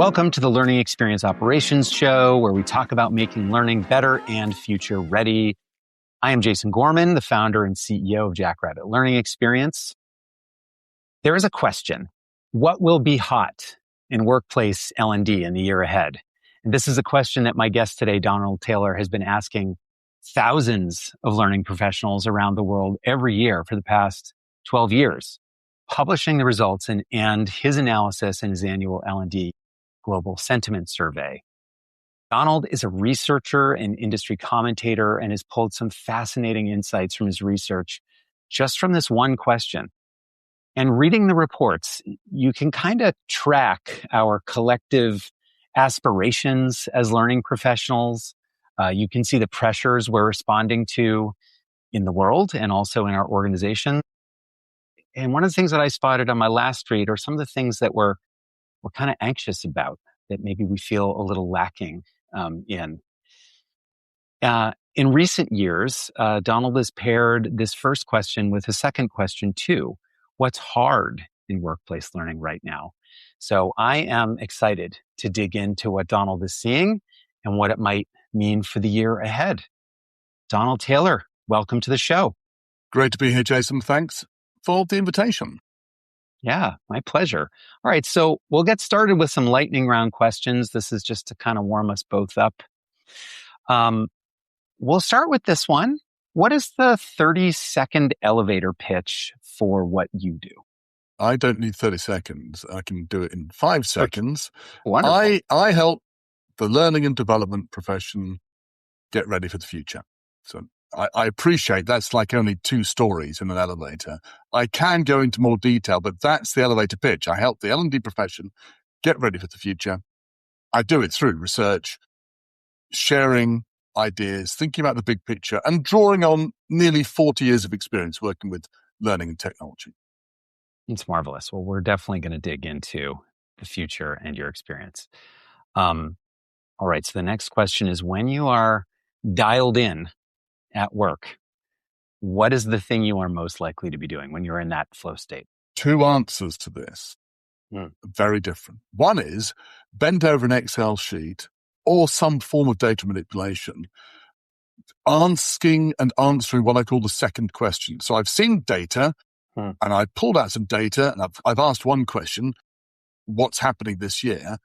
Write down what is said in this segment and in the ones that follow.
Welcome to the Learning Experience Operations Show, where we talk about making learning better and future ready. I am Jason Gorman, the founder and CEO of Jackrabbit Learning Experience. There is a question: what will be hot in workplace L&D in the year ahead? And this is a question that my guest today, Donald Taylor, has been asking thousands of learning professionals around the world every year for the past 12 years, publishing the results and his analysis in his annual L&D Global Sentiment Survey. Donald is a researcher and industry commentator and has pulled some fascinating insights from his research just from this one question. And reading the reports, you can kind of track our collective aspirations as learning professionals. You can see the pressures we're responding to in the world and also in our organization. And one of the things that I spotted on my last read are some of the things that we're kind of anxious about, that maybe we feel a little lacking in. In recent years, Donald has paired this first question with a second question too. What's hard in workplace learning right now? So I am excited to dig into what Donald is seeing and what it might mean for the year ahead. Donald Taylor, welcome to the show. Great to be here, Jason. Thanks for the invitation. Yeah, my pleasure. All right, so we'll get started with some lightning round questions. This is just to kind of warm us both up. We'll start with this one. What is the 30-second elevator pitch for what you do? I don't need 30 seconds. I can do it in 5 seconds. Wonderful. I help the learning and development profession get ready for the future. So I appreciate that's like only 2 stories in an elevator. I can go into more detail, but that's the elevator pitch. I help the L&D profession get ready for the future. I do it through research, sharing ideas, thinking about the big picture, and drawing on nearly 40 years of experience working with learning and technology. It's marvelous. Well, we're definitely going to dig into the future and your experience. All right, so the next question is, when you are dialed in at work, what is the thing you are most likely to be doing when you're in that flow state? 2 answers to this. Very different. One is bent over an Excel sheet or some form of data manipulation, asking and answering what I call the second question. So I've seen data and I pulled out some data and I've asked one question: what's happening this year?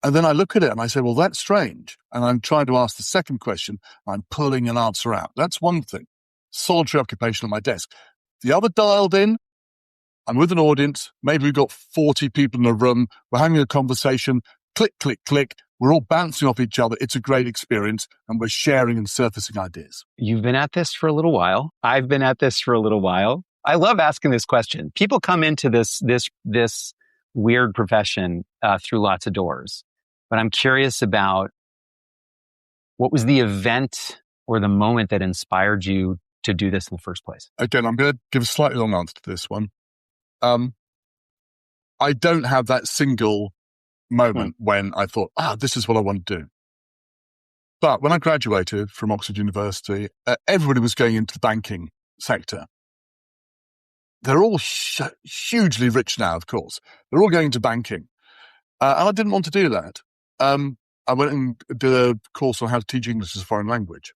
And then I look at it and I say, well, that's strange. And I'm trying to ask the second question. I'm pulling an answer out. That's one thing. Solitary occupation on my desk. The other, dialed in, I'm with an audience. Maybe we've got 40 people in a room. We're having a conversation. Click, click, click. We're all bouncing off each other. It's a great experience. And we're sharing and surfacing ideas. You've been at this for a little while. I've been at this for a little while. I love asking this question. People come into this weird profession through lots of doors. But I'm curious about, what was the event or the moment that inspired you to do this in the first place? Again, I'm going to give a slightly long answer to this one. I don't have that single moment when I thought, this is what I want to do. But when I graduated from Oxford University, everybody was going into the banking sector. They're all hugely rich now, of course. They're all going into banking. And I didn't want to do that. I went and did a course on how to teach English as a foreign language.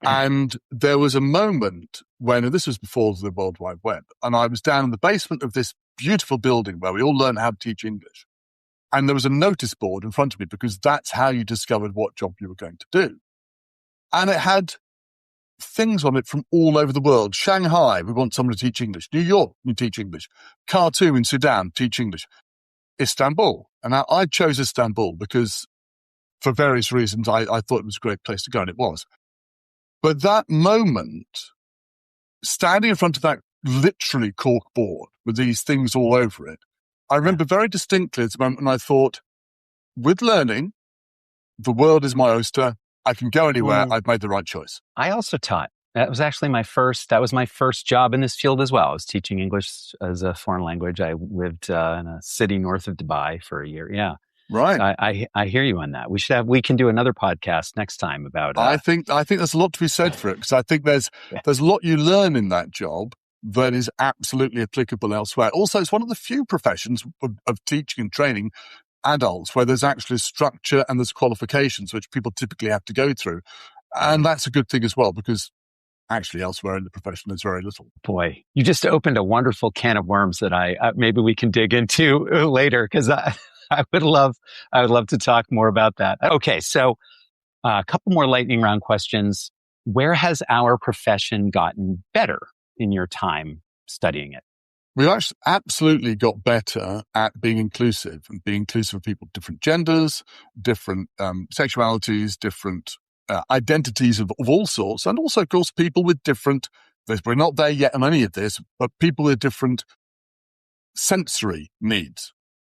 And there was a moment when, and this was before the World Wide Web, and I was down in the basement of this beautiful building where we all learned how to teach English. And there was a notice board in front of me because that's how you discovered what job you were going to do. And it had things on it from all over the world. Shanghai, we want someone to teach English. New York, you teach English. Khartoum in Sudan, teach English. Istanbul. And I chose Istanbul because, for various reasons, I thought it was a great place to go, and it was. But that moment, standing in front of that literally cork board with these things all over it, I remember very distinctly at the moment when I thought, with learning, the world is my oyster. I can go anywhere. I've made the right choice. I also taught. That was actually my first job in this field as well. I was teaching English as a foreign language. I lived in a city north of Dubai for a year. Yeah. Right. So I hear you on that. We can do another podcast next time about. I think there's a lot to be said for it, because I think there's a lot you learn in that job that is absolutely applicable elsewhere. Also, it's one of the few professions of teaching and training adults where there's actually structure and there's qualifications which people typically have to go through. And that's a good thing as well, because actually elsewhere in the profession there's very little. Boy, you just opened a wonderful can of worms that maybe we can dig into later, because I would love to talk more about that. Okay, so a couple more lightning round questions. Where has our profession gotten better in your time studying it? We actually absolutely got better at being inclusive and being inclusive of people, different genders, different sexualities, different identities of all sorts. And also, of course, people with different, we're not there yet on any of this, but people with different sensory needs.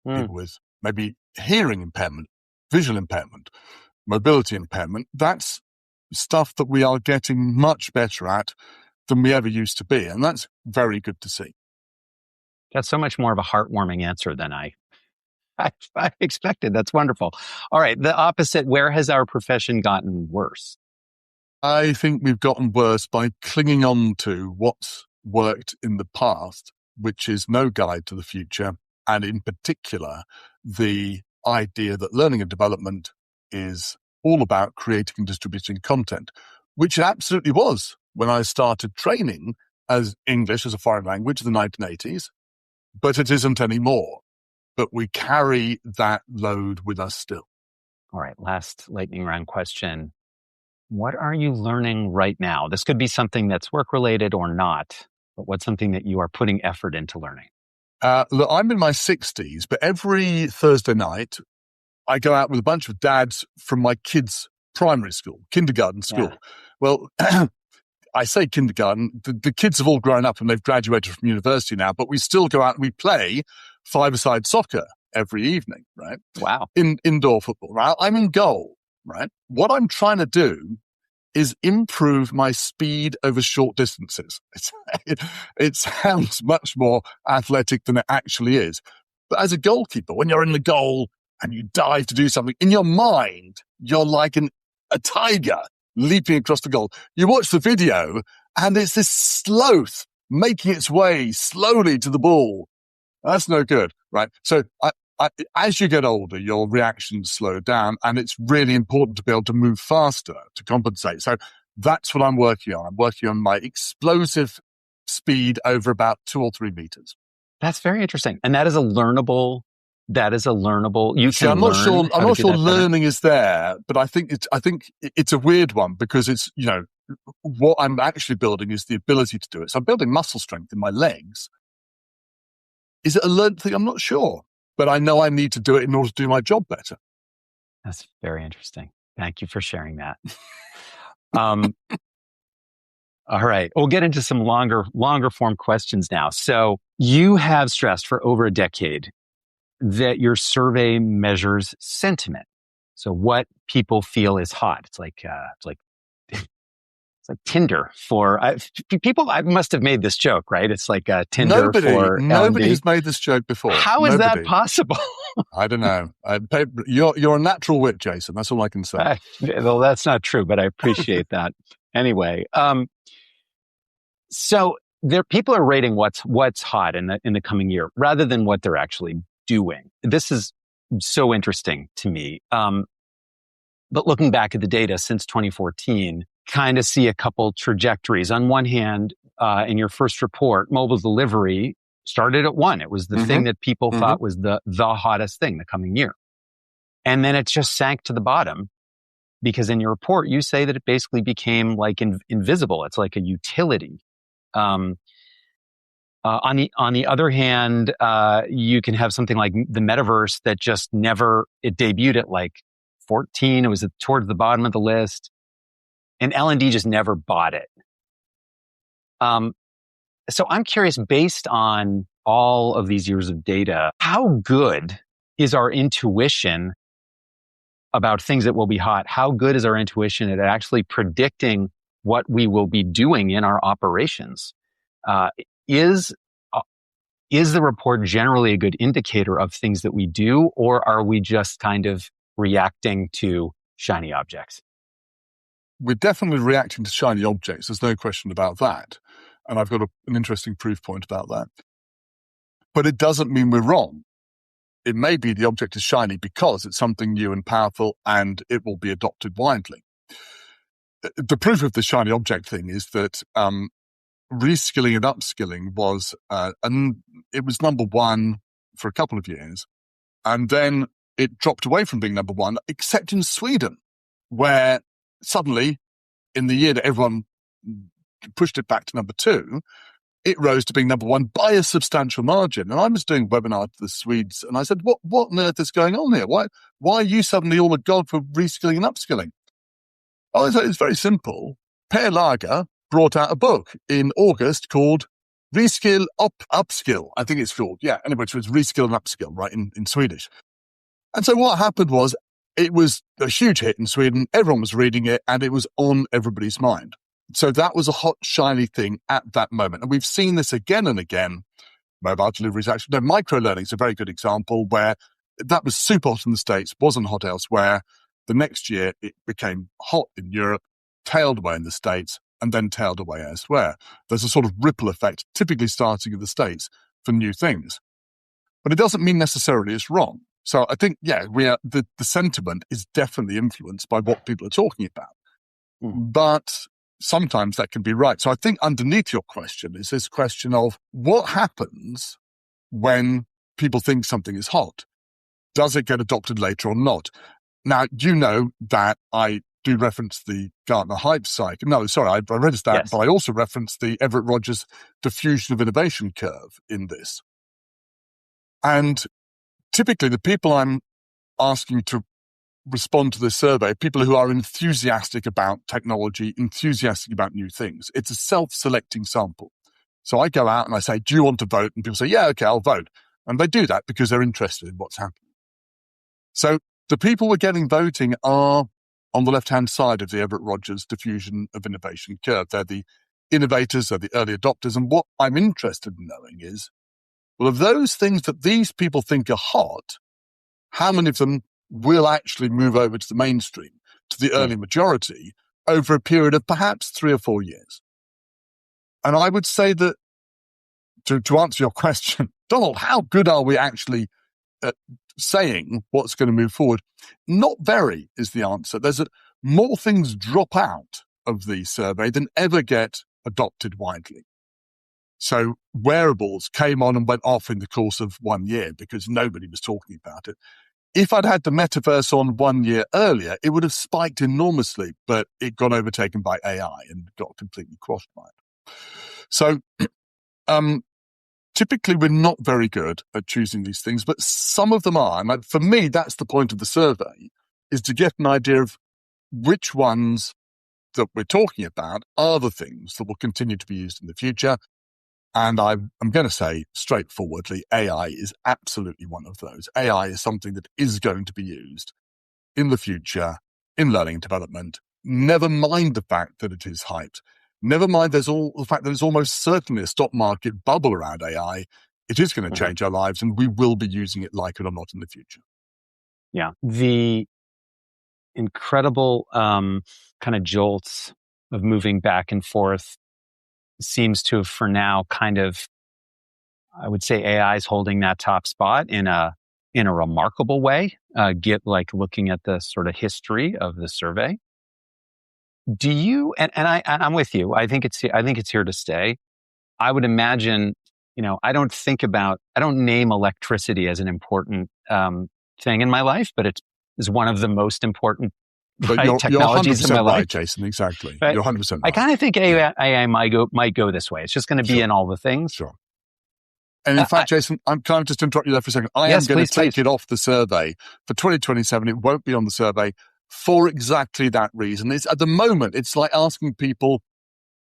People with maybe hearing impairment, visual impairment, mobility impairment. That's stuff that we are getting much better at than we ever used to be. And that's very good to see. That's so much more of a heartwarming answer than I expected. That's wonderful. All right. The opposite, where has our profession gotten worse? I think we've gotten worse by clinging on to what's worked in the past, which is no guide to the future. And in particular, the idea that learning and development is all about creating and distributing content, which it absolutely was when I started training as English as a foreign language in the 1980s. But it isn't anymore. But we carry that load with us still. All right, last lightning round question. What are you learning right now? This could be something that's work-related or not, but what's something that you are putting effort into learning? Look, I'm in my 60s, but every Thursday night, I go out with a bunch of dads from my kids' primary school, kindergarten school. Yeah. Well, I say kindergarten, the kids have all grown up and they've graduated from university now, but we still go out and we play five-a-side soccer every evening, right? Wow. Indoor football, right? I'm in goal, right? What I'm trying to do is improve my speed over short distances. It sounds much more athletic than it actually is. But as a goalkeeper, when you're in the goal and you dive to do something, in your mind, you're like a tiger leaping across the goal. You watch the video and it's this sloth making its way slowly to the ball. That's no good, right? So as you get older, your reactions slow down and it's really important to be able to move faster to compensate. So that's what I'm working on. I'm working on my explosive speed over about 2 or 3 meters. That's very interesting. And that is a learnable. You can. I'm not sure learning is there, but I think it's a weird one because it's, what I'm actually building is the ability to do it. So I'm building muscle strength in my legs. Is it a learned thing? I'm not sure, but I know I need to do it in order to do my job better. That's very interesting. Thank you for sharing that. All right. We'll get into some longer form questions now. So you have stressed for over a decade that your survey measures sentiment. So what people feel is hot. It's like Tinder for people. I must have made this joke, right? It's like Tinder for nobody has made this joke before. How is that possible? I don't know. You're a natural wit, Jason. That's all I can say. Well, that's not true, but I appreciate that anyway. So people are rating what's hot in the coming year rather than what they're actually doing. This is so interesting to me. But looking back at the data since 2014, kind of see a couple trajectories. On one hand, in your first report, mobile delivery started at 1. It was the thing that people thought was the hottest thing the coming year. And then it just sank to the bottom because in your report, you say that it basically became like invisible. It's like a utility. On the other hand, you can have something like the metaverse that just it debuted at like 14. It was towards the bottom of the list. And L&D just never bought it. So I'm curious, based on all of these years of data, how good is our intuition about things that will be hot? How good is our intuition at actually predicting what we will be doing in our operations? Is the report generally a good indicator of things that we do, or are we just kind of reacting to shiny objects? We're definitely reacting to shiny objects. There's no question about that. And I've got an interesting proof point about that. But it doesn't mean we're wrong. it may be the object is shiny because it's something new and powerful and it will be adopted widely. The proof of the shiny object thing is that reskilling and upskilling was, it was number one for a couple of years. And then it dropped away from being number one, except in Sweden, where suddenly, in the year that everyone pushed it back to number two, it rose to being number one by a substantial margin. And I was doing a webinar to the Swedes, and I said, what on earth is going on here? Why are you suddenly all a god for reskilling and upskilling? Oh, it's very simple. Per Lager brought out a book in August called Reskill Upskill. I think it's called. Yeah, anyway, it was Reskill and Upskill, right, in Swedish. And so what happened was it was a huge hit in Sweden. Everyone was reading it, and it was on everybody's mind. So that was a hot, shiny thing at that moment. And we've seen this again and again. Mobile deliveries, actually. No, micro-learning is a very good example where that was super hot in the States, wasn't hot elsewhere. The next year, it became hot in Europe, tailed away in the States, and then tailed away elsewhere. There's a sort of ripple effect, typically starting in the States, for new things. But it doesn't mean necessarily it's wrong. So I think, the sentiment is definitely influenced by what people are talking about. But sometimes that can be right. So I think underneath your question is this question of what happens when people think something is hot? Does it get adopted later or not? Now, you know that I do reference the Gartner hype cycle. No, sorry, I read that, yes. But I also referenced the Everett Rogers diffusion of innovation curve in this. And typically the people I'm asking to respond to this survey are people who are enthusiastic about technology, enthusiastic about new things. It's a self-selecting sample. So I go out and I say, do you want to vote? And people say, yeah, okay, I'll vote. And they do that because they're interested in what's happening. So the people we're getting voting are on the left-hand side of the Everett Rogers diffusion of innovation curve. They're the innovators, they're the early adopters. And what I'm interested in knowing is, well, of those things that these people think are hot, how many of them will actually move over to the mainstream, to the early majority, over a period of perhaps 3 or 4 years? And I would say that, to answer your question, Donald, how good are we actually at saying what's going to move forward? Not very is the answer. More things drop out of the survey than ever get adopted widely. So wearables came on and went off in the course of 1 year because nobody was talking about it. If I'd had the metaverse on 1 year earlier, it would have spiked enormously, but it got overtaken by AI and got completely quashed by it. So, typically we're not very good at choosing these things, but some of them are. And for me, that's the point of the survey, is to get an idea of which ones that we're talking about are the things that will continue to be used in the future. And I'm going to say straightforwardly, AI is absolutely one of those. AI is something that is going to be used in the future in learning and development. Never mind the fact that it is hyped. Never mind the fact that there's almost certainly a stock market bubble around AI. It is going to change our lives, and we will be using it, like it or not, in the future. Yeah. The incredible kind of jolts of moving back and forth seems to have, for now, kind of, I would say AI is holding that top spot in a remarkable way. Looking at the sort of history of the survey. Do you, I'm with you. I think it's here to stay. I would imagine, I don't name electricity as an important thing in my life, but it is one of the most important technologies in my life. Right, Jason, exactly. But you're 100% right. I kind of think AI might go this way. It's just going to be in all the things. Sure. And in fact, Jason, I'm kind of just interrupt you there for a second. I am going to take it off the survey for 2027. It won't be on the survey for exactly that reason. At the moment, it's like asking people,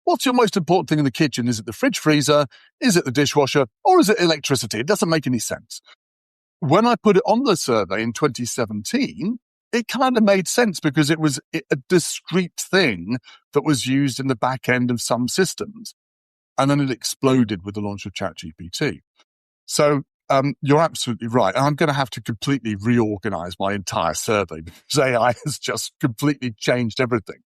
what's your most important thing in the kitchen? Is it the fridge freezer? Is it the dishwasher? Or is it electricity? It doesn't make any sense. When I put it on the survey in 2017, it kind of made sense because it was a discrete thing that was used in the back end of some systems. And then it exploded with the launch of ChatGPT. So you're absolutely right. And I'm going to have to completely reorganize my entire survey because AI has just completely changed everything.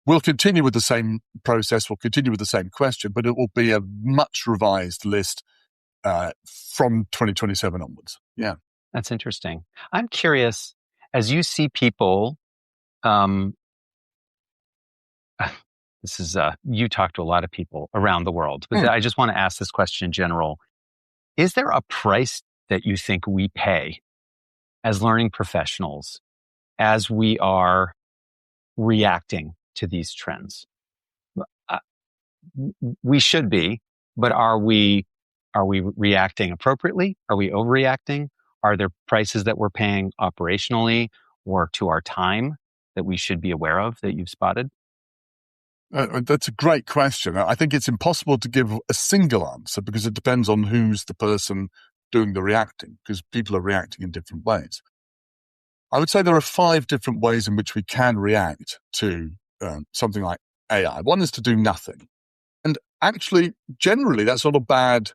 We'll continue with the same process. We'll continue with the same question, but it will be a much revised list from 2027 onwards. Yeah. That's interesting. I'm curious, as you see people, um, this is, you talk to a lot of people around the world, but I just want to ask this question in general. Is there a price that you think we pay as learning professionals as we are reacting to these trends? Uh, we should be, but are we reacting appropriately? Are we overreacting? Are there prices that we're paying operationally or to our time that we should be aware of that you've spotted? That's a great question. I think it's impossible to give a single answer because it depends on who's the person doing the reacting, because people are reacting in different ways. I would say there are 5 different ways in which we can react to something like AI. One is to do nothing. And actually, generally, that's not a bad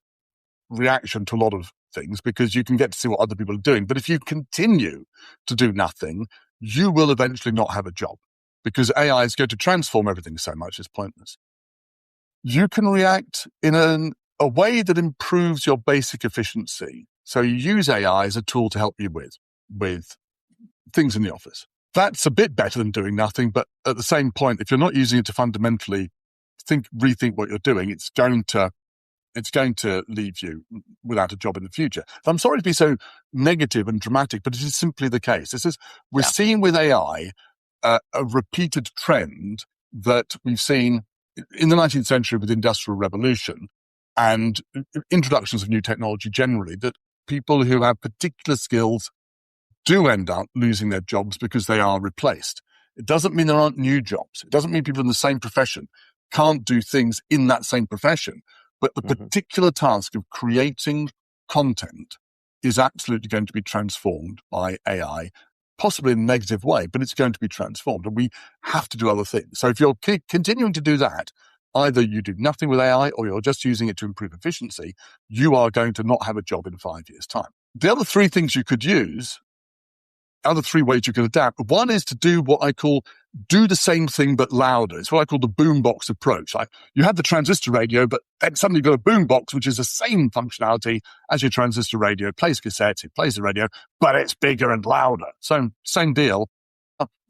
reaction to a lot of things because you can get to see what other people are doing. But if you continue to do nothing, you will eventually not have a job because AI is going to transform everything so much it's pointless. You can react in a way that improves your basic efficiency. So you use AI as a tool to help you with things in the office. That's a bit better than doing nothing, but at the same point, if you're not using it to fundamentally rethink what you're doing, it's going to leave you without a job in the future. I'm sorry to be so negative and dramatic, but it is simply the case. We're seeing with AI a repeated trend that we've seen in the 19th century with the Industrial Revolution and introductions of new technology generally, that people who have particular skills do end up losing their jobs because they are replaced. It doesn't mean there aren't new jobs. It doesn't mean people in the same profession can't do things in that same profession. But the particular task of creating content is absolutely going to be transformed by AI, possibly in a negative way, but it's going to be transformed. And we have to do other things. So if you're continuing to do that, either you do nothing with AI or you're just using it to improve efficiency, you are going to not have a job in 5 years' time. The other 3 things you could use, other 3 ways you can adapt. One is to do what I call do the same thing but louder. It's what I call the boombox approach. You have the transistor radio, but then suddenly you've got a boombox, which is the same functionality as your transistor radio. It plays cassettes, it plays the radio, but it's bigger and louder. So same deal.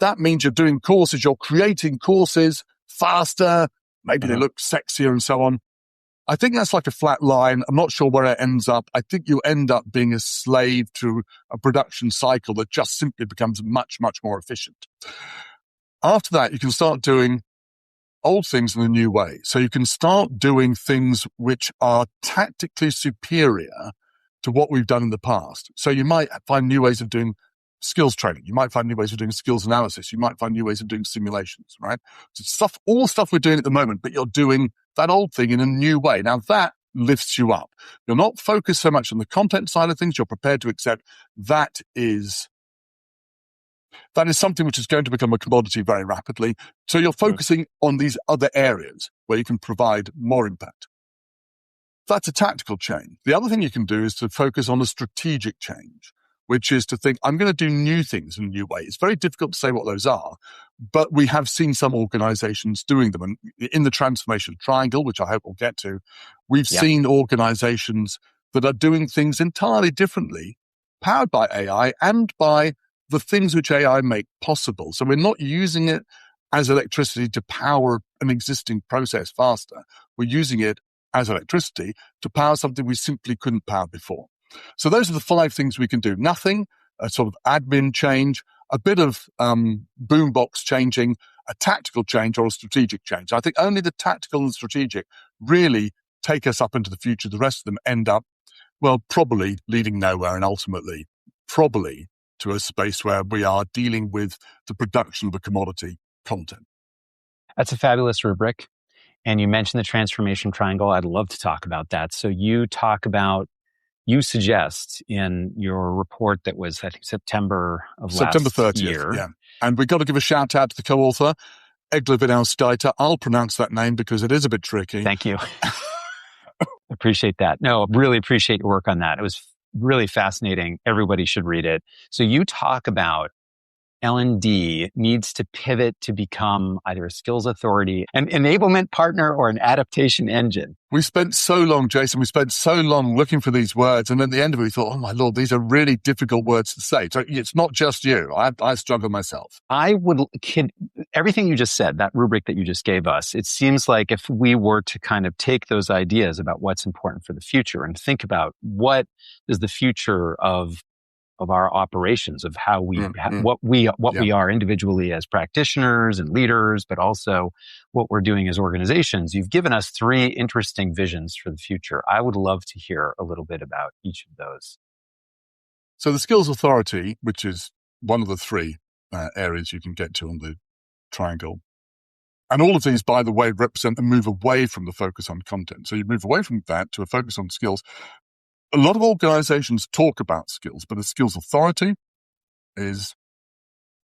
That means you're doing courses, you're creating courses faster, maybe they look sexier and so on. I think that's like a flat line. I'm not sure where it ends up. I think you end up being a slave to a production cycle that just simply becomes much, much more efficient. After that, you can start doing old things in a new way. So you can start doing things which are tactically superior to what we've done in the past. So you might find new ways of doing skills training. You might find new ways of doing skills analysis. You might find new ways of doing simulations, right? So all stuff we're doing at the moment, but you're doing that old thing in a new way. Now that lifts you up. You're not focused so much on the content side of things. You're prepared to accept that is something which is going to become a commodity very rapidly. So you're focusing on these other areas where you can provide more impact. That's a tactical change. The other thing you can do is to focus on a strategic change, which is to think, I'm going to do new things in a new way. It's very difficult to say what those are, but we have seen some organizations doing them. And in the transformation triangle, which I hope we'll get to, we've seen organizations that are doing things entirely differently, powered by AI and by the things which AI make possible. So we're not using it as electricity to power an existing process faster. We're using it as electricity to power something we simply couldn't power before. So those are the 5 things we can do. Nothing, a sort of admin change, a bit of boombox changing, a tactical change or a strategic change. I think only the tactical and strategic really take us up into the future. The rest of them end up, well, probably leading nowhere and ultimately probably to a space where we are dealing with the production of a commodity content. That's a fabulous rubric. And you mentioned the transformation triangle. I'd love to talk about that. So you suggest in your report that was, I think, September 30th, year. Yeah. And we've got to give a shout out to the co-author, Egla Vidal-Skyter. I'll pronounce that name because it is a bit tricky. Thank you. Appreciate that. No, really appreciate your work on that. It was really fascinating. Everybody should read it. So you talk about L&D needs to pivot to become either a skills authority, an enablement partner, or an adaptation engine? We spent so long, Jason, looking for these words. And at the end of it, we thought, oh my Lord, these are really difficult words to say. So it's not just you. I struggle myself. Everything you just said, that rubric that you just gave us, it seems like if we were to kind of take those ideas about what's important for the future and think about what is the future of our operations, of how we, what we are individually as practitioners and leaders, but also what we're doing as organizations. You've given us 3 interesting visions for the future. I would love to hear a little bit about each of those. So the skills authority, which is one of the 3 areas you can get to on the triangle. And all of these, by the way, represent a move away from the focus on content. So you move away from that to a focus on skills. A lot of organizations talk about skills, but a skills authority is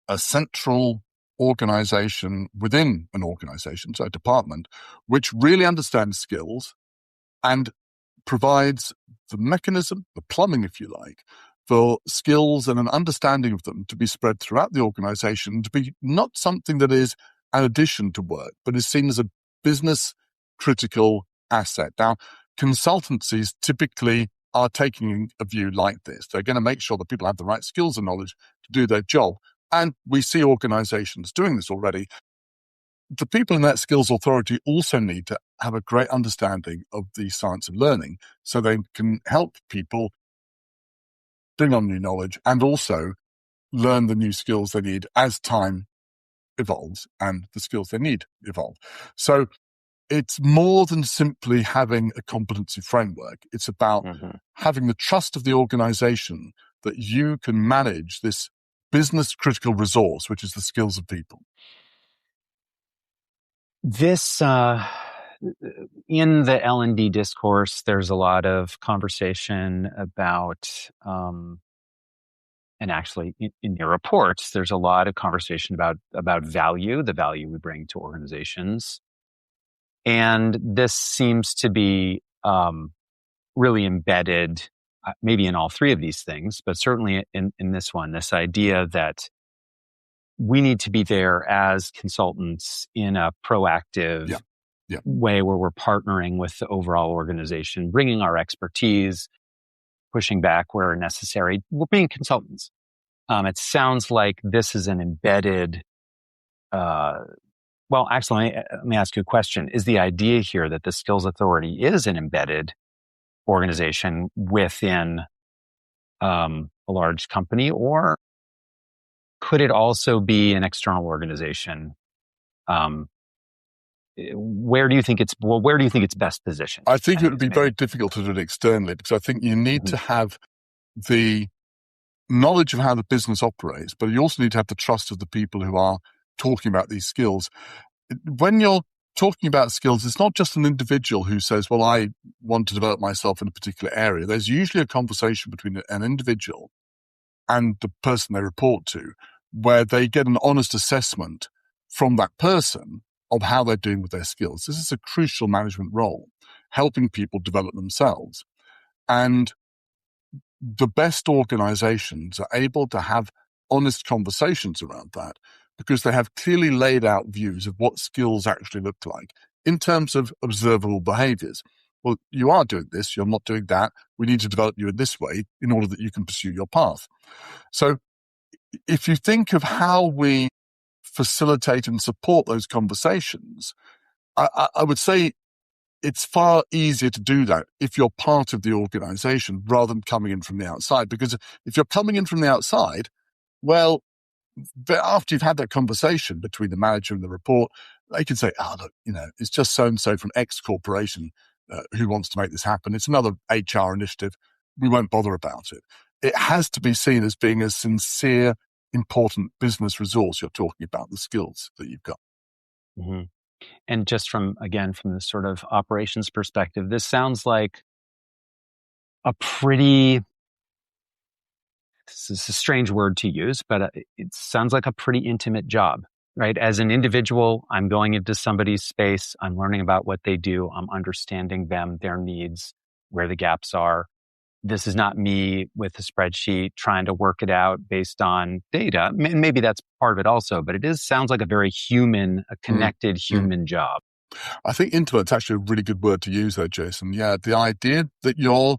a central organization within an organization, so a department, which really understands skills and provides the mechanism, the plumbing, if you like, for skills and an understanding of them to be spread throughout the organization, to be not something that is an addition to work, but is seen as a business critical asset. Now, consultancies typically are taking a view like this. They're going to make sure that people have the right skills and knowledge to do their job. And we see organizations doing this already. The people in that skills authority also need to have a great understanding of the science of learning so they can help people bring on new knowledge and also learn the new skills they need as time evolves and the skills they need evolve. So it's more than simply having a competency framework. It's about having the trust of the organization that you can manage this business critical resource, which is the skills of people. This, in the L&D discourse, there's a lot of conversation about, and actually in your reports, there's a lot of conversation about value, the value we bring to organizations. And this seems to be really embedded, maybe in all 3 of these things, but certainly in this one, this idea that we need to be there as consultants in a proactive way where we're partnering with the overall organization, bringing our expertise, pushing back where necessary. We're being consultants. It sounds like this is an embedded well, actually, let me ask you a question. Is the idea here that the skills authority is an embedded organization within a large company, or could it also be an external organization? Where do you think it's best positioned? I think it would be very difficult to do it externally because I think you need to have the knowledge of how the business operates, but you also need to have the trust of the people who are talking about these skills. When you're talking about skills, it's not just an individual who says, well, I want to develop myself in a particular area. There's usually a conversation between an individual and the person they report to, where they get an honest assessment from that person of how they're doing with their skills. This is a crucial management role, helping people develop themselves. And the best organizations are able to have honest conversations around that because they have clearly laid out views of what skills actually look like in terms of observable behaviors. Well, you are doing this, you're not doing that. We need to develop you in this way in order that you can pursue your path. So if you think of how we facilitate and support those conversations, I would say it's far easier to do that if you're part of the organization rather than coming in from the outside. Because if you're coming in from the outside, well, after you've had that conversation between the manager and the report, they can say, look, it's just so-and-so from X corporation who wants to make this happen. It's another HR initiative. We won't bother about it. It has to be seen as being a sincere, important business resource you're talking about, the skills that you've got. Mm-hmm. And just from the sort of operations perspective, this sounds like this is a strange word to use, but it sounds like a pretty intimate job, right? As an individual, I'm going into somebody's space. I'm learning about what they do. I'm understanding them, their needs, where the gaps are. this is not me with a spreadsheet trying to work it out based on data. Maybe that's part of it also, but sounds like a very human, a connected human job. I think intimate's actually a really good word to use there, Jason. Yeah, the idea that you're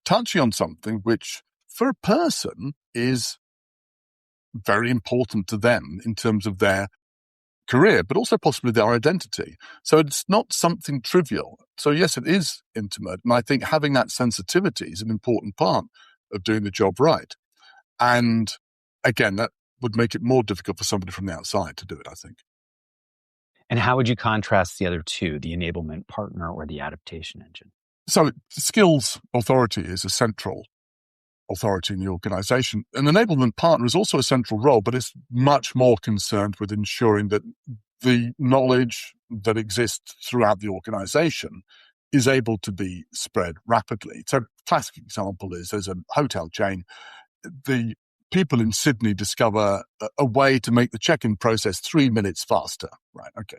touching on something which for a person is very important to them in terms of their career, but also possibly their identity. So it's not something trivial. So yes, it is intimate. And I think having that sensitivity is an important part of doing the job right. And again, that would make it more difficult for somebody from the outside to do it, I think. And how would you contrast the other two, the enablement partner or the adaptation engine? So skills authority is a central authority in the organization. An enablement partner is also a central role, but it's much more concerned with ensuring that the knowledge that exists throughout the organization is able to be spread rapidly. So a classic example is there's a hotel chain. The people in Sydney discover a way to make the check-in process 3 minutes faster. Right, okay.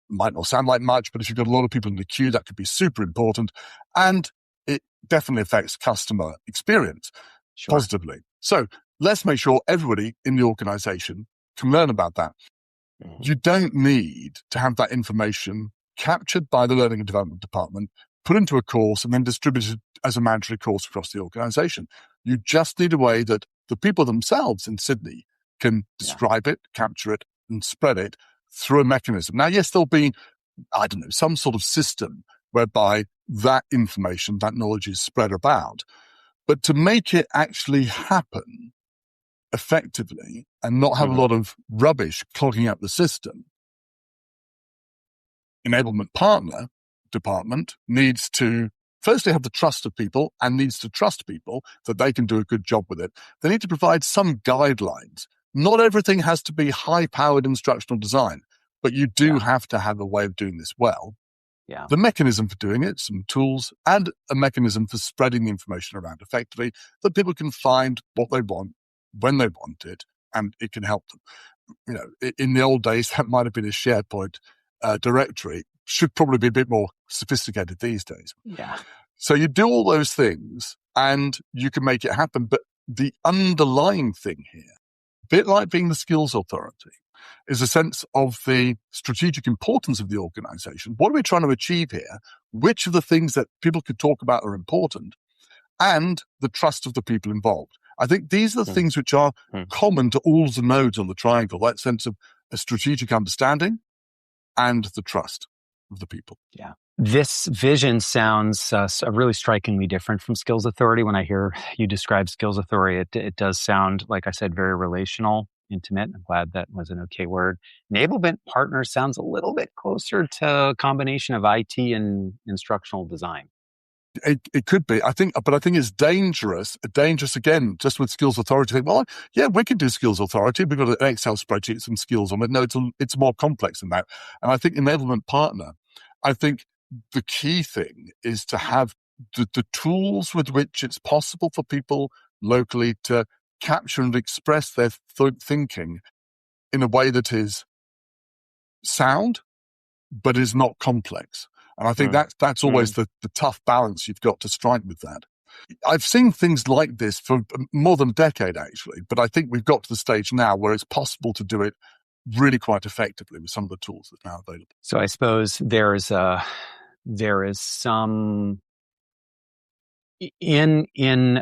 Might not sound like much, but if you've got a lot of people in the queue, that could be super important. And it definitely affects customer experience positively. So let's make sure everybody in the organization can learn about that. You don't need to have that information captured by the learning and development department, put into a course, and then distributed as a mandatory course across the organization. You just need a way that the people themselves in Sydney can describe it, capture it, and spread it through a mechanism. Now, yes, there'll be, I don't know, some sort of system whereby that information, that knowledge is spread about. But to make it actually happen effectively and not have a lot of rubbish clogging up the system, enablement partner department needs to firstly have the trust of people and needs to trust people that they can do a good job with it. They need to provide some guidelines. Not everything has to be high-powered instructional design, but you do have to have a way of doing this well. Yeah. The mechanism for doing it, some tools, and a mechanism for spreading the information around effectively that people can find what they want, when they want it, and it can help them. You know, in the old days, that might have been a SharePoint directory. Should probably be a bit more sophisticated these days. Yeah. So you do all those things and you can make it happen. But the underlying thing here, a bit like being the skills authority, is a sense of the strategic importance of the organization. What are we trying to achieve here? Which of the things that people could talk about are important? And the trust of the people involved. I think these are the things which are common to all the nodes on the triangle, that sense of a strategic understanding and the trust of the people. Yeah. This vision sounds really strikingly different from skills authority. When I hear you describe skills authority, it does sound, like I said, very relational, intimate. I'm glad that was an okay word. Enablement partner sounds a little bit closer to a combination of IT and instructional design. It could be, but I think it's dangerous again, just with skills authority. Think, well, yeah, we can do skills authority. We've got an Excel spreadsheet, some skills on it. No, it's more complex than that. And I think enablement partner, I think the key thing is to have the tools with which it's possible for people locally to capture and express their thinking in a way that is sound, but is not complex. And I think that's always the tough balance you've got to strike with that. I've seen things like this for more than a decade, actually, but I think we've got to the stage now where it's possible to do it really quite effectively with some of the tools that are now available. So I suppose there is some in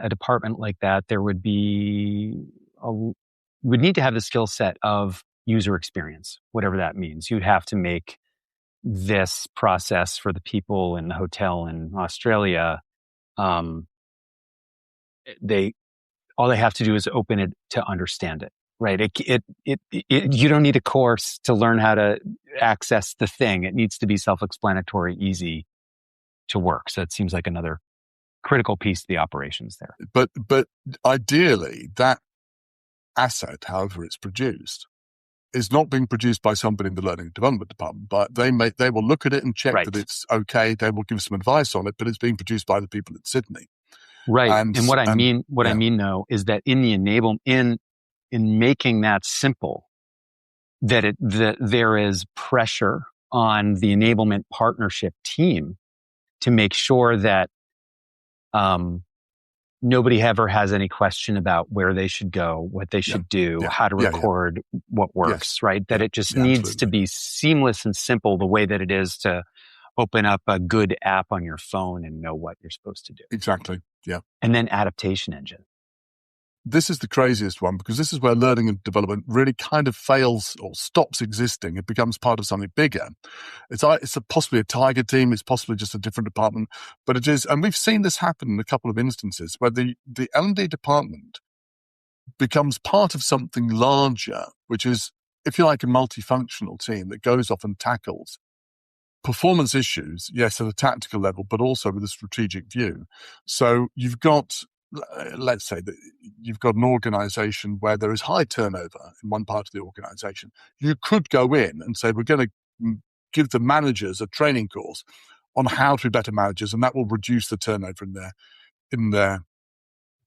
a department like that, there would be would need to have the skill set of user experience, whatever that means. You'd have to make this process for the people in the hotel in Australia. All they have to do is open it to understand it, right? You don't need a course to learn how to access the thing. It needs to be self-explanatory, easy to work. So it seems like another critical piece to the operations there. But ideally, that asset, however it's produced, is not being produced by somebody in the learning and development department, but they will look at it and check that it's okay. They will give some advice on it, but it's being produced by the people in Sydney. Right. And what I mean though, is that in the in making that simple, that there is pressure on the enablement partnership team to make sure that nobody ever has any question about where they should go, what they should do, how to record what works, right? That it just needs to be seamless and simple the way that it is to open up a good app on your phone and know what you're supposed to do. Exactly. Yeah. And then adaptation engine. This is the craziest one because this is where learning and development really kind of fails or stops existing. It becomes part of something bigger. It's possibly a tiger team. It's possibly just a different department, but it is. And we've seen this happen in a couple of instances where the L&D department becomes part of something larger, which is, if you like, a multifunctional team that goes off and tackles performance issues, yes, at a tactical level, but also with a strategic view. So you've got, let's say that you've got an organization where there is high turnover in one part of the organization. You could go in and say, we're going to give the managers a training course on how to be better managers, and that will reduce the turnover in their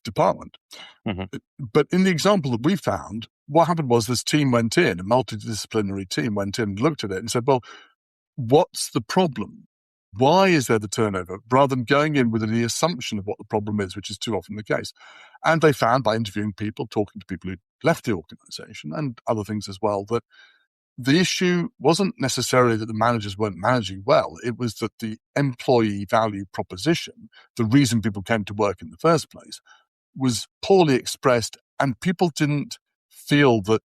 department. Mm-hmm. But in the example that we found, what happened was this team went in, a multidisciplinary team went in and looked at it and said, well, what's the problem? Why is there the turnover? Rather than going in with the assumption of what the problem is, which is too often the case. And they found by interviewing people, talking to people who left the organization and other things as well, that the issue wasn't necessarily that the managers weren't managing well. It was that the employee value proposition, the reason people came to work in the first place, was poorly expressed, and people didn't feel that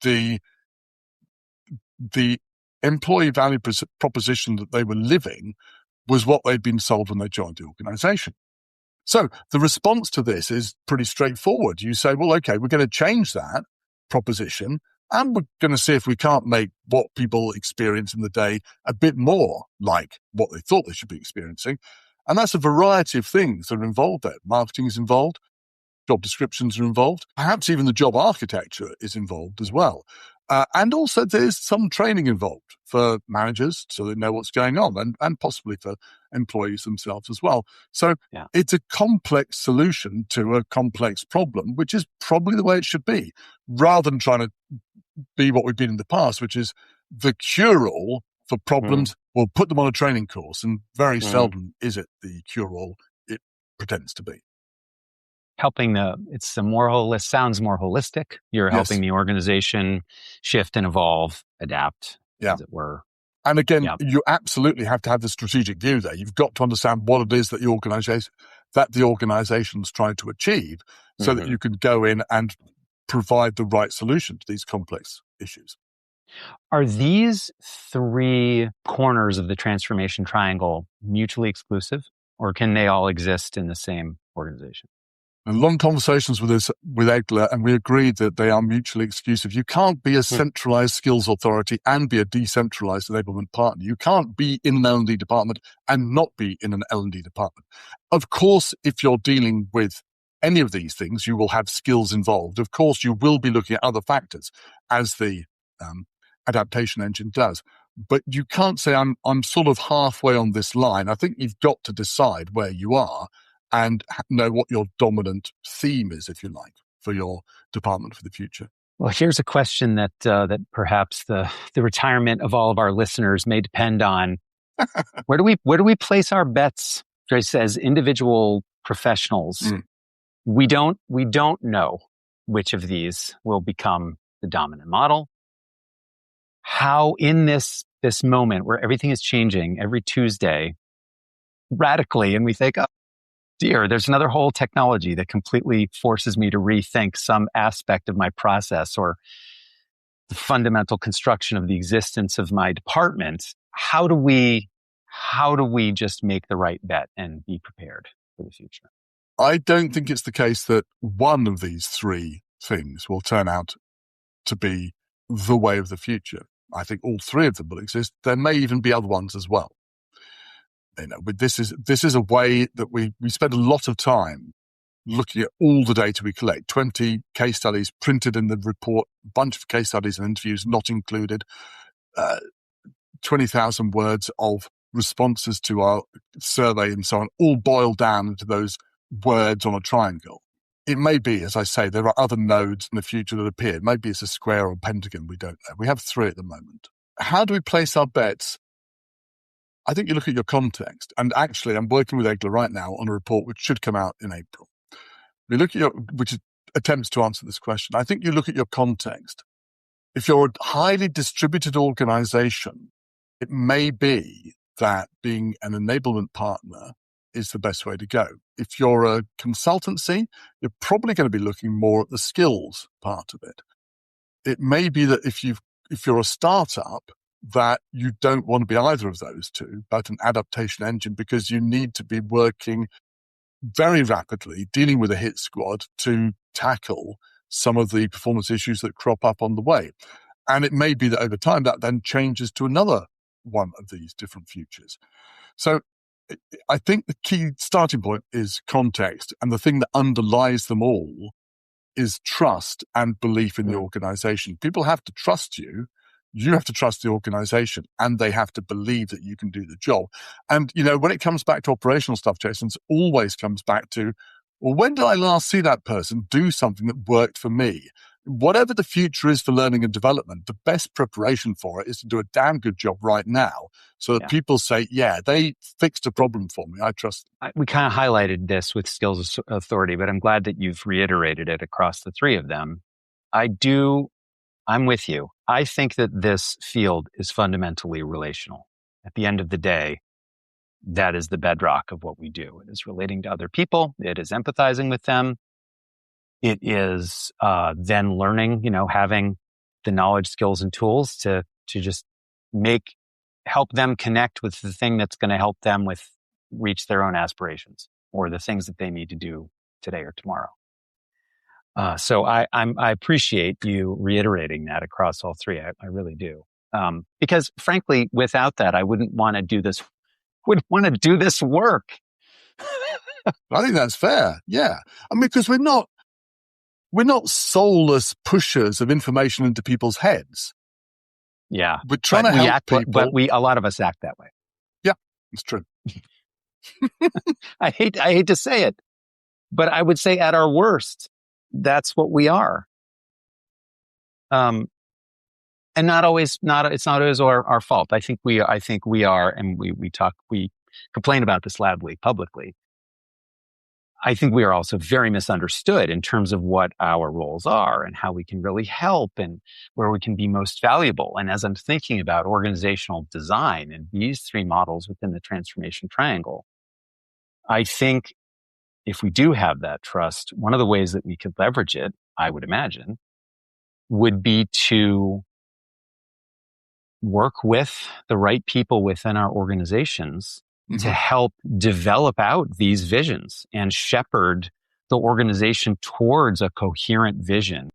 the employee value proposition that they were living was what they'd been sold when they joined the organization. So the response to this is pretty straightforward. You say, well, okay, we're going to change that proposition, and we're going to see if we can't make what people experience in the day a bit more like what they thought they should be experiencing. And that's a variety of things that are involved there. Marketing is involved. Job descriptions are involved. Perhaps even the job architecture is involved as well. And also there's some training involved for managers so they know what's going on, and possibly for employees themselves as well. So It's a complex solution to a complex problem, which is probably the way it should be, rather than trying to be what we've been in the past, which is the cure-all for problems. We'll put them on a training course, and very seldom is it the cure-all it pretends to be. Sounds more holistic. You're helping the organization shift and evolve, adapt, as it were. And again, you absolutely have to have the strategic view there. You've got to understand what it is that the organization's trying to achieve, so that you can go in and provide the right solution to these complex issues. Are these three corners of the transformation triangle mutually exclusive, or can they all exist in the same organization? And long conversations with Egler, and we agreed that they are mutually exclusive. You can't be a centralized skills authority and be a decentralized enablement partner. You can't be in an L&D department and not be in an L&D department. Of course, if you're dealing with any of these things, you will have skills involved. Of course, you will be looking at other factors, as the adaptation engine does. But you can't say, I'm sort of halfway on this line. I think you've got to decide where you are and know what your dominant theme is, if you like, for your department for the future. Well, here's a question that perhaps the retirement of all of our listeners may depend on. Where do we place our bets, Trace, as individual professionals? We don't know which of these will become the dominant model. How in this moment where everything is changing every Tuesday radically, and we think, oh, dear, there's another whole technology that completely forces me to rethink some aspect of my process or the fundamental construction of the existence of my department. How do we just make the right bet and be prepared for the future? I don't think it's the case that one of these three things will turn out to be the way of the future. I think all three of them will exist. There may even be other ones as well. But this is a way that we spend a lot of time looking at all the data we collect. 20 case studies printed in the report, a bunch of case studies and interviews not included, 20,000 words of responses to our survey and so on, all boiled down into those words on a triangle. It may be, as I say, there are other nodes in the future that appear. Maybe it's a square or pentagon, we don't know. We have three at the moment. How do we place our bets? I think you look at your context, and actually I'm working with Egler right now on a report which should come out in April. You look at which attempts to answer this question. I think you look at your context. If you're a highly distributed organization, it may be that being an enablement partner is the best way to go. If you're a consultancy, you're probably going to be looking more at the skills part of it. It may be that if you're a startup, that you don't want to be either of those two, but an adaptation engine, because you need to be working very rapidly, dealing with a hit squad to tackle some of the performance issues that crop up on the way. And it may be that over time that then changes to another one of these different futures. So I think the key starting point is context, and the thing that underlies them all is trust and belief in the organization. People have to trust you. You have to trust the organization, and they have to believe that you can do the job. And, when it comes back to operational stuff, Jason, it always comes back to, well, when did I last see that person do something that worked for me? Whatever the future is for learning and development, the best preparation for it is to do a damn good job right now, so that people say, yeah, they fixed a problem for me. I trust them. We kind of highlighted this with skills authority, but I'm glad that you've reiterated it across the three of them. I'm with you. I think that this field is fundamentally relational. At the end of the day, that is the bedrock of what we do. It is relating to other people. It is empathizing with them. It is then learning, having the knowledge, skills, and tools to just help them connect with the thing that's going to help them reach their own aspirations or the things that they need to do today or tomorrow. So I appreciate you reiterating that across all three. I really do. Because frankly, without that, I wouldn't want to do this work. I think that's fair. Yeah. I mean, because we're not soulless pushers of information into people's heads. Yeah. We're trying to help people. But a lot of us act that way. Yeah, it's true. I hate to say it, but I would say at our worst, that's what we are. And it's not always our fault. I think we are, and we complain about this loudly, publicly. I think we are also very misunderstood in terms of what our roles are and how we can really help and where we can be most valuable. And as I'm thinking about organizational design and these three models within the transformation triangle, I think if we do have that trust, one of the ways that we could leverage it, I would imagine, would be to work with the right people within our organizations to help develop out these visions and shepherd the organization towards a coherent vision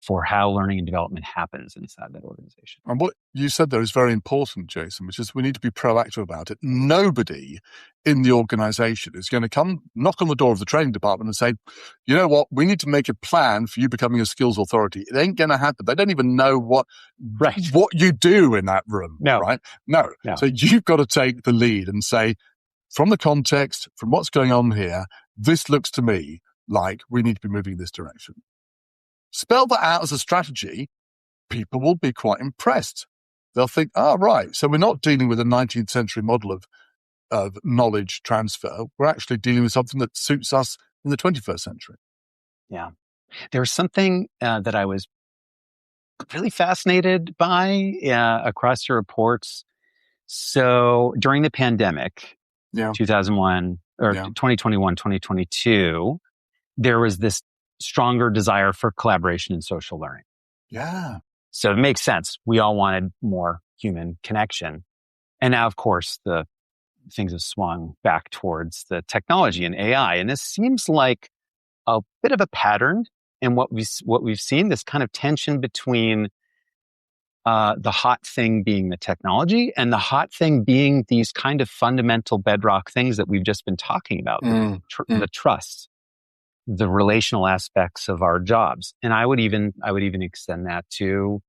for how learning and development happens inside that organization. And what you said there is very important, Jason, which is we need to be proactive about it. Nobody in the organization is going to come knock on the door of the training department and say, you know what, we need to make a plan for you becoming a skills authority. It ain't going to happen. They don't even know what you do in that room, right? No. So you've got to take the lead and say, from the context, from what's going on here, this looks to me like we need to be moving in this direction. Spell that out as a strategy, people will be quite impressed. They'll think, right, so we're not dealing with a 19th century model of knowledge transfer. We're actually dealing with something that suits us in the 21st century. Yeah. There's something that I was really fascinated by across your reports. So during the pandemic, 2001 or 2021, 2022, there was this stronger desire for collaboration and social learning. Yeah. So it makes sense. We all wanted more human connection. And now, of course, the things have swung back towards the technology and AI. And this seems like a bit of a pattern in what we've seen, this kind of tension between the hot thing being the technology and the hot thing being these kind of fundamental bedrock things that we've just been talking about, the trust, the relational aspects of our jobs. And I would even extend that to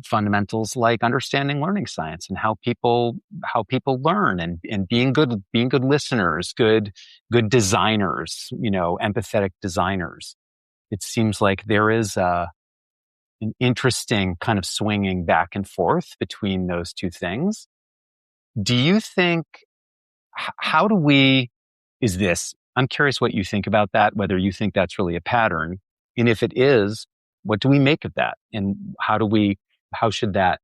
fundamentals like understanding learning science and how people learn and being good listeners, good designers, empathetic designers. It seems like there is an interesting kind of swinging back and forth between those two things. Do you think, is this I'm curious what you think about that, whether you think that's really a pattern. And if it is, what do we make of that? And how should that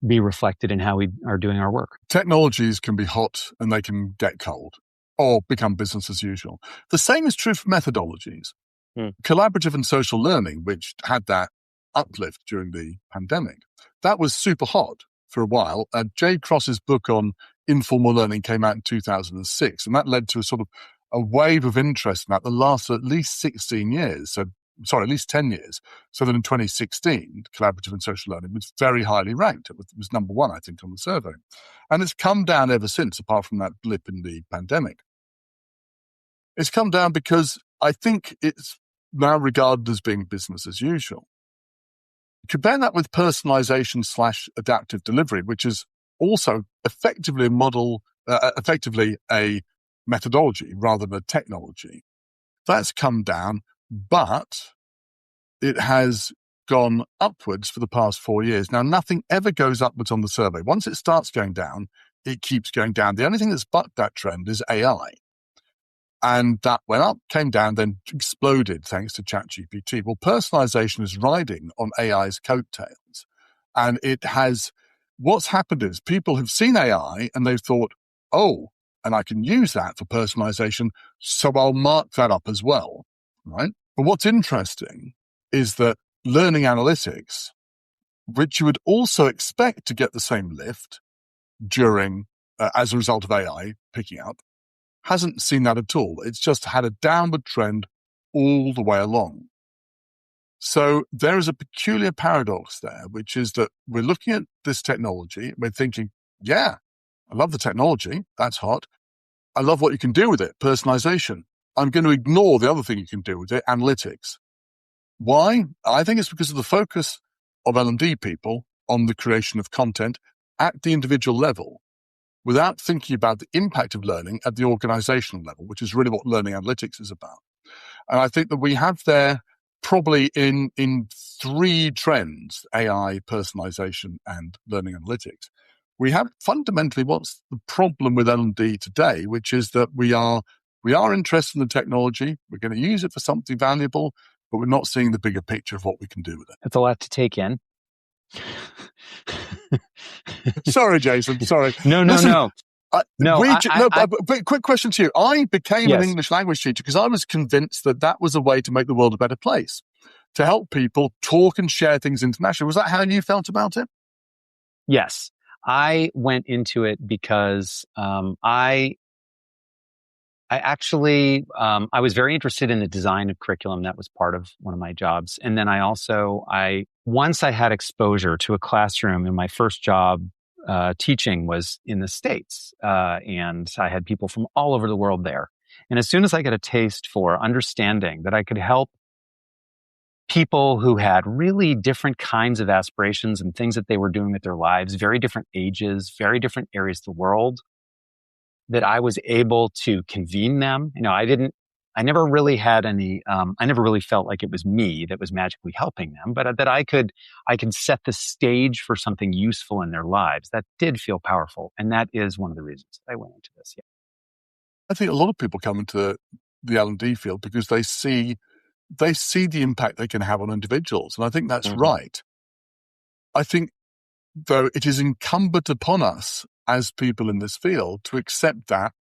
be reflected in how we are doing our work? Technologies can be hot and they can get cold or become business as usual. The same is true for methodologies. Collaborative and social learning, which had that uplift during the pandemic, that was super hot for a while. Jay Cross's book on informal learning came out in 2006, and that led to a sort of a wave of interest in that lasted at least 16 years. At least 10 years. So that in 2016, collaborative and social learning was very highly ranked. It was number one, I think, on the survey. And it's come down ever since, apart from that blip in the pandemic. It's come down because I think it's now regarded as being business as usual. Compare that with personalization / adaptive delivery, which is also effectively a methodology rather than a technology. That's come down, but it has gone upwards for the past 4 years. Now, nothing ever goes upwards on the survey. Once it starts going down, it keeps going down. The only thing that's bucked that trend is AI. And that went up, came down, then exploded thanks to ChatGPT. Well, personalization is riding on AI's coattails. And what's happened is people have seen AI and they've thought, oh, and I can use that for personalization, so I'll mark that up as well, right? But what's interesting is that learning analytics, which you would also expect to get the same lift as a result of AI picking up, hasn't seen that at all. It's just had a downward trend all the way along. So there is a peculiar paradox there, which is that we're looking at this technology, we're thinking, yeah, I love the technology, that's hot. I love what you can do with it, personalization. I'm going to ignore the other thing you can do with it, analytics. Why? I think it's because of the focus of L&D people on the creation of content at the individual level without thinking about the impact of learning at the organizational level, which is really what learning analytics is about. And I think that we have there probably in 3 trends, AI, personalization, and learning analytics. We have fundamentally what's the problem with L&D today, which is that we are interested in the technology, we're going to use it for something valuable, but we're not seeing the bigger picture of what we can do with it. That's a lot to take in. Sorry, Jason. Sorry. No. Quick question to you. I became an English language teacher because I was convinced that was a way to make the world a better place, to help people talk and share things internationally. Was that how you felt about it? Yes. I went into it because I was very interested in the design of curriculum. That was part of one of my jobs. And then once I had exposure to a classroom, and my first job teaching was in the States. And I had people from all over the world there. And as soon as I got a taste for understanding that I could help people who had really different kinds of aspirations and things that they were doing with their lives, very different ages, very different areas of the world, that I was able to convene them. I never really felt like it was me that was magically helping them, but that I could set the stage for something useful in their lives. That did feel powerful. And that is one of the reasons I went into this. Yeah. I think a lot of people come into the L&D field because they see the impact they can have on individuals. And I think that's right. I think, though, it is incumbent upon us as people in this field to accept that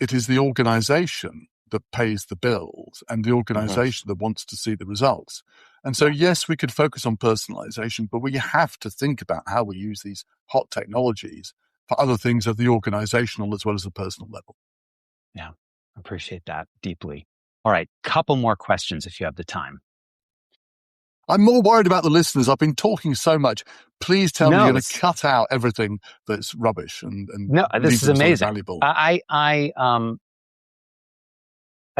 it is the organization that pays the bills and the organization that wants to see the results. And so, yes, we could focus on personalization, but we have to think about how we use these hot technologies for other things at the organizational as well as the personal level. Yeah, I appreciate that deeply. All right, couple more questions if you have the time. I'm more worried about the listeners. I've been talking so much. Please tell me you're going to cut out everything that's rubbish and no, this is amazing. Valuable. I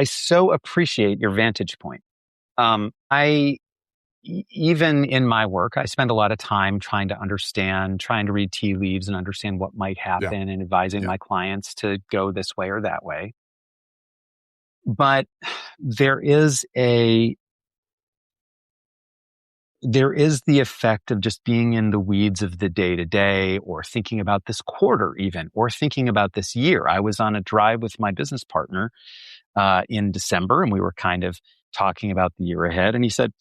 so appreciate your vantage point. Even in my work, I spend a lot of time trying to read tea leaves and understand what might happen and advising my clients to go this way or that way. But there is there is the effect of just being in the weeds of the day to day, or thinking about this quarter even, or thinking about this year. I was on a drive with my business partner in December, and we were kind of talking about the year ahead. And he said,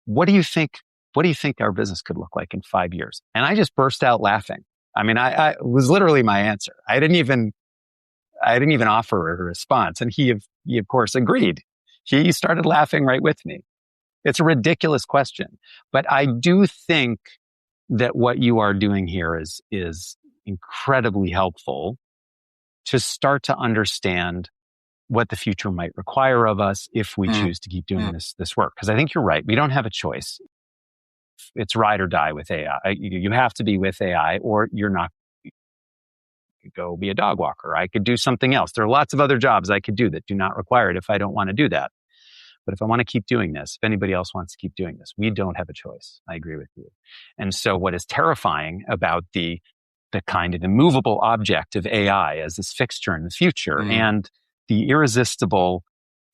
what do you think? What do you think our business could look like in 5 years? And I just burst out laughing. I mean, I was literally my answer. I didn't even offer a response. And he of course agreed. He started laughing right with me. It's a ridiculous question, but I do think that what you are doing here is incredibly helpful to start to understand what the future might require of us if we choose to keep doing this work. Because I think you're right. We don't have a choice. It's ride or die with AI. You have to be with AI, or you're not. You could go be a dog walker. I could do something else. There are lots of other jobs I could do that do not require it if I don't want to do that. But if I want to keep doing this, if anybody else wants to keep doing this, we don't have a choice. I agree with you. And so what is terrifying about the kind of immovable object of AI as this fixture in the future and the irresistible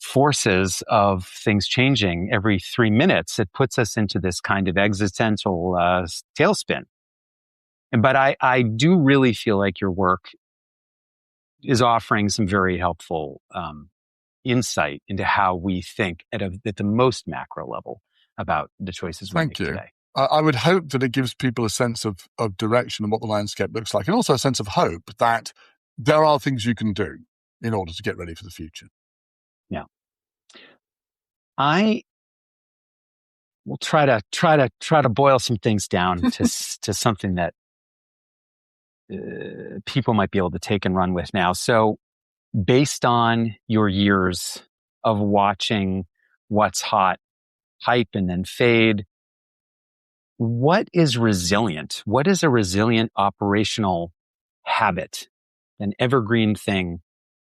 forces of things changing every 3 minutes, it puts us into this kind of existential tailspin. But I do really feel like your work is offering some very helpful insight into how we think at the most macro level about the choices we make today. I would hope that it gives people a sense of direction and what the landscape looks like, and also a sense of hope that there are things you can do in order to get ready for the future. Yeah. I will try to boil some things down to something that people might be able to take and run with now. So based on your years of watching what's hot hype and then fade, what is resilient? What is a resilient operational habit, an evergreen thing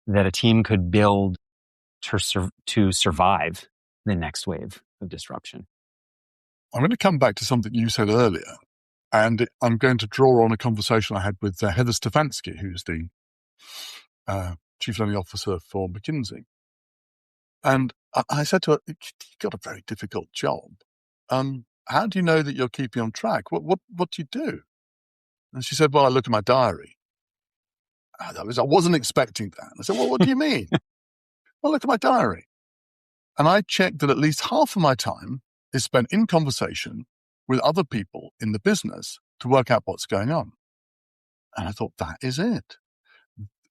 that a team could build to survive the next wave of disruption? I'm going to come back to something you said earlier, and I'm going to draw on a conversation I had with Heather Stefanski, who's the Chief Learning Officer for McKinsey. And I said to her, "You've got a very difficult job. How do you know that you're keeping on track? What do you do?" And she said, "Well, I look at my diary." I wasn't expecting that. I said, "Well, what do you mean?" "Well, look at my diary." And I checked that at least half of my time is spent in conversation with other people in the business to work out what's going on. And I thought, that is it.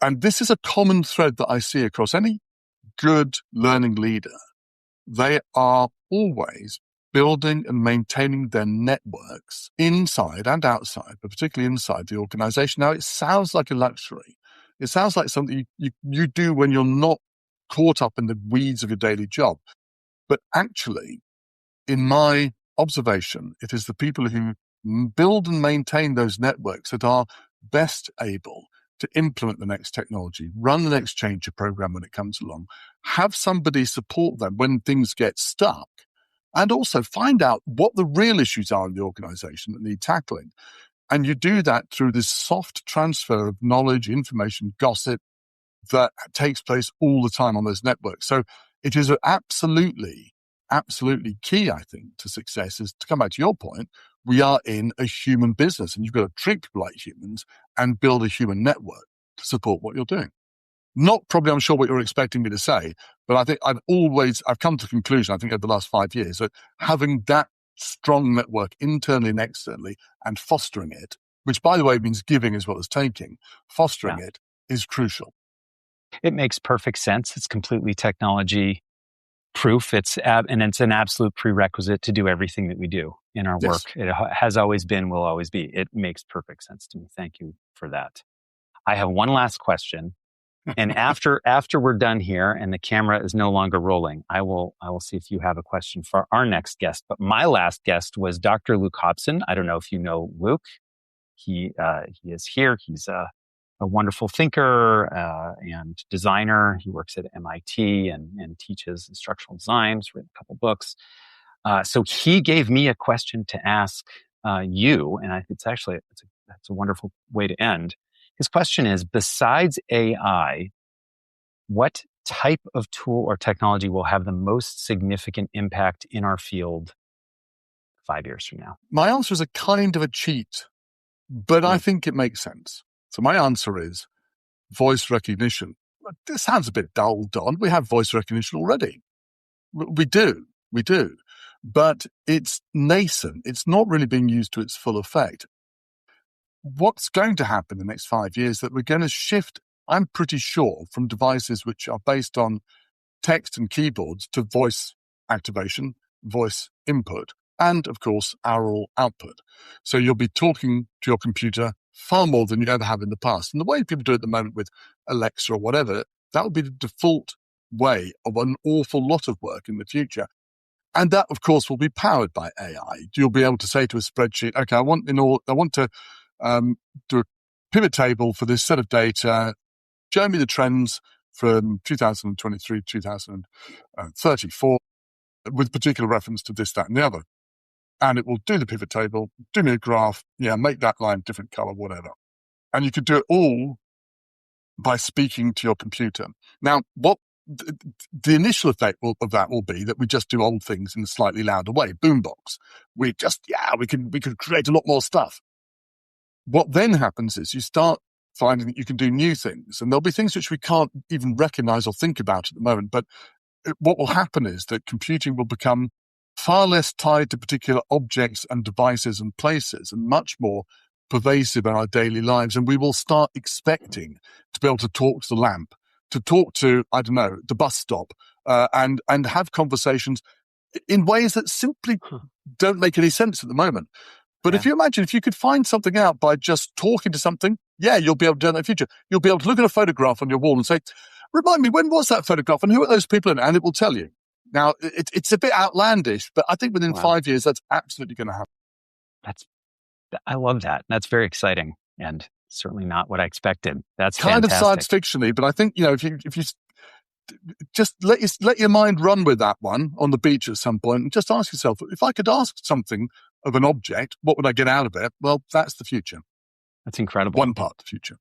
And this is a common thread that I see across any good learning leader. They are always building and maintaining their networks inside and outside, but particularly inside the organization. Now, it sounds like a luxury. It sounds like something you do when you're not caught up in the weeds of your daily job. But actually, in my observation, it is the people who build and maintain those networks that are best able to implement the next technology, run the next change program when it comes along, have somebody support them when things get stuck, and also find out what the real issues are in the organization that need tackling. And you do that through this soft transfer of knowledge, information, gossip that takes place all the time on those networks. So it is absolutely key, I think, to success is to come back to your point. We are in a human business, and you've got to treat people like humans and build a human network to support what you're doing. Not probably, I'm sure, what you're expecting me to say, but I think I've come to the conclusion, I think, over the last 5 years, that having that strong network internally and externally and fostering it, which, by the way, means giving as well as taking, fostering it is crucial. It makes perfect sense. It's completely technology proof. It's an absolute prerequisite to do everything that we do in our work. It has always been, will always be. It makes perfect sense to me. Thank you for that. I have one last question. And after we're done here and the camera is no longer rolling, I will see if you have a question for our next guest. But my last guest was Dr. Luke Hobson. I don't know if you know Luke. He is here. He's a wonderful thinker and designer. He works at MIT and teaches instructional design. He's written a couple books. So he gave me a question to ask you, and it's a wonderful way to end. His question is, besides AI, what type of tool or technology will have the most significant impact in our field 5 years from now? My answer is a kind of a cheat, but I think it makes sense. So my answer is voice recognition. This sounds a bit dull, Don. We have voice recognition already. We do. But it's nascent. It's not really being used to its full effect. What's going to happen in the next 5 years is that we're going to shift, I'm pretty sure, from devices which are based on text and keyboards to voice activation, voice input, and, of course, aural output. So you'll be talking to your computer far more than you ever have in the past. And the way people do it at the moment with Alexa or whatever, that will be the default way of an awful lot of work in the future. And that, of course, will be powered by AI. You'll be able to say to a spreadsheet, okay, I want to do a pivot table for this set of data, show me the trends from 2023 to 2034 with particular reference to this, that, and the other. And it will do the pivot table, do me a graph, make that line different color, whatever. And you could do it all by speaking to your computer. Now, what the initial effect of that will be that we just do old things in a slightly louder way. Boombox. We could create a lot more stuff. What then happens is you start finding that you can do new things, and there'll be things which we can't even recognize or think about at the moment. But what will happen is that computing will become far less tied to particular objects and devices and places, and much more pervasive in our daily lives. And we will start expecting to be able to talk to the lamp, to talk to, the bus stop, and have conversations in ways that simply don't make any sense at the moment. But if you imagine, if you could find something out by just talking to something, you'll be able to do that in the future. You'll be able to look at a photograph on your wall and say, remind me, when was that photograph and who are those people in it? And it will tell you. Now, it's a bit outlandish, but I think within 5 years, that's absolutely going to happen. I love that. That's very exciting and certainly not what I expected. That's kind fantastic. Of science fiction-y, but I think, if you just let your mind run with that one on the beach at some point and just ask yourself, if I could ask something of an object, what would I get out of it? Well, that's the future. That's incredible. One part of the future.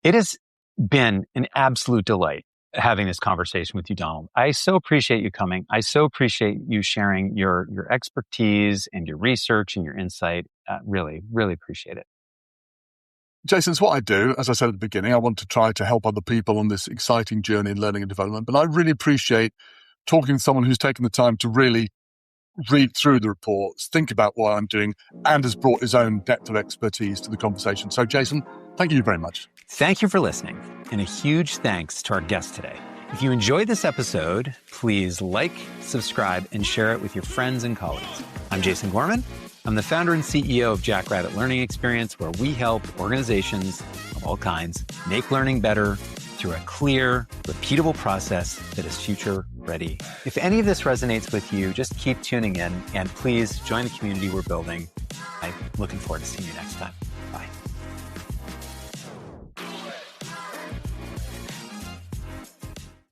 It has been an absolute delight having this conversation with you, Donald. I so appreciate you coming. I so appreciate you sharing your expertise and your research and your insight. Really, really appreciate it. Jason, it's what I do. As I said at the beginning, I want to try to help other people on this exciting journey in learning and development. But I really appreciate talking to someone who's taken the time to really read through the reports, think about what I'm doing, and has brought his own depth of expertise to the conversation. So, Jason, thank you very much. Thank you for listening, and a huge thanks to our guest today. If you enjoyed this episode, please like, subscribe, and share it with your friends and colleagues. I'm Jason Gorman. I'm the founder and CEO of Jackrabbit Learning Experience, where we help organizations of all kinds make learning better through a clear, repeatable process that is future ready. If any of this resonates with you, just keep tuning in, and please join the community we're building. I'm looking forward to seeing you next time.